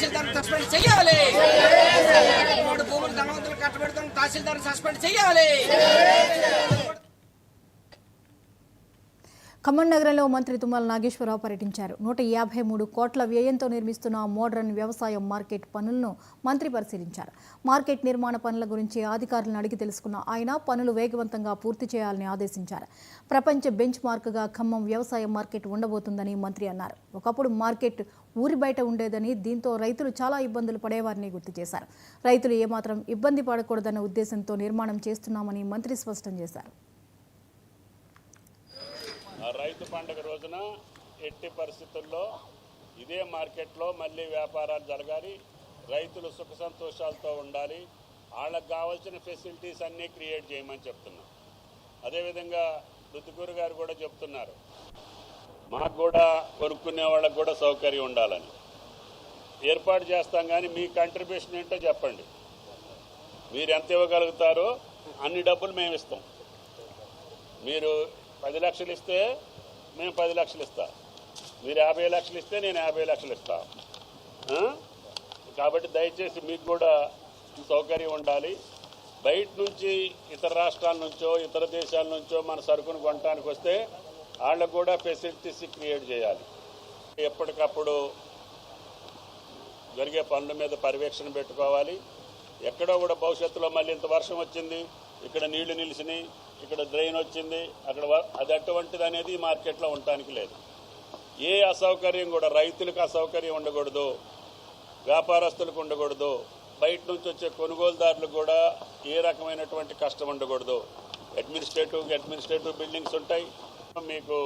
తహసీల్దార్ suspend చేయాలి. మూడు భూములు ధనవంతులు కట్టబెడుతున్న తహసీల్దార్ సస్పెండ్ చేయాలి. ఖమ్మం నగరంలో మంత్రి తుమ్మల నాగేశ్వరరావు పర్యటించారు. 153 కోట్ల వ్యయంతో నిర్మిస్తున్న మోడర్న్ వ్యవసాయ మార్కెట్ పనులను మంత్రి పరిశీలించారు. మార్కెట్ నిర్మాణ పనుల గురించి అధికారులను అడిగి తెలుసుకున్న ఆయన పనులు వేగవంతంగా పూర్తి చేయాలని ఆదేశించారు. ప్రపంచ బెంచ్ మార్క్గా ఖమ్మం వ్యవసాయ మార్కెట్ ఉండబోతుందని మంత్రి అన్నారు. ఒకప్పుడు మార్కెట్ ఊరి బయట ఉండేదని, దీంతో రైతులు చాలా ఇబ్బందులు పడేవారని గుర్తు చేశారు. రైతులు ఏమాత్రం ఇబ్బంది పడకూడదన్న ఉద్దేశంతో నిర్మాణం చేస్తున్నామని మంత్రి స్పష్టం చేశారు. రైతు పండుగ రోజున ఎట్టి పరిస్థితుల్లో ఇదే మార్కెట్లో మళ్ళీ వ్యాపారాలు జరగాలి, రైతులు సుఖ సంతోషాలతో ఉండాలి, వాళ్ళకు కావాల్సిన ఫెసిలిటీస్ అన్నీ క్రియేట్ చేయమని చెప్తున్నాం. అదేవిధంగా రుతుకూరు గారు కూడా చెప్తున్నారు, మాకు కూడా కొనుక్కునే వాళ్ళకు కూడా సౌకర్యం ఉండాలని ఏర్పాటు చేస్తాం. కానీ మీ కంట్రిబ్యూషన్ ఏంటో చెప్పండి. మీరు ఎంత ఇవ్వగలుగుతారో అన్ని డబ్బులు మేము ఇస్తాం. మీరు 10 లక్షలు ఇస్తే మేము 10 లక్షలు ఇస్తాం, మీరు 50 లక్షలు ఇస్తే నేను 50 లక్షలు ఇస్తాను. కాబట్టి దయచేసి మీకు కూడా సౌకర్యం ఉండాలి. బయట నుంచి ఇతర రాష్ట్రాల నుంచో ఇతర దేశాల నుంచో మన సరుకును కొనడానికి వస్తే వాళ్ళకు కూడా ఫెసిలిటీస్ క్రియేట్ చేయాలి. ఎప్పటికప్పుడు జరిగే పనుల మీద పర్యవేక్షణ పెట్టుకోవాలి. ఎక్కడో కూడా భవిష్యత్తులో మళ్ళీ ఇంత వర్షం వచ్చింది, ఇక్కడ నీళ్లు నిలిచినాయి, ఇక్కడ డ్రైన్ వచ్చింది, అక్కడ అది అటువంటిది అనేది మార్కెట్లో ఉండటానికి లేదు. ఏ అసౌకర్యం కూడా రైతులకు అసౌకర్యం ఉండకూడదు, వ్యాపారస్తులకు ఉండకూడదు, బయట నుంచి వచ్చే కొనుగోలుదారులకు కూడా ఏ రకమైనటువంటి కష్టం ఉండకూడదు. అడ్మినిస్ట్రేటివ్ బిల్డింగ్స్ ఉంటాయి. మీకు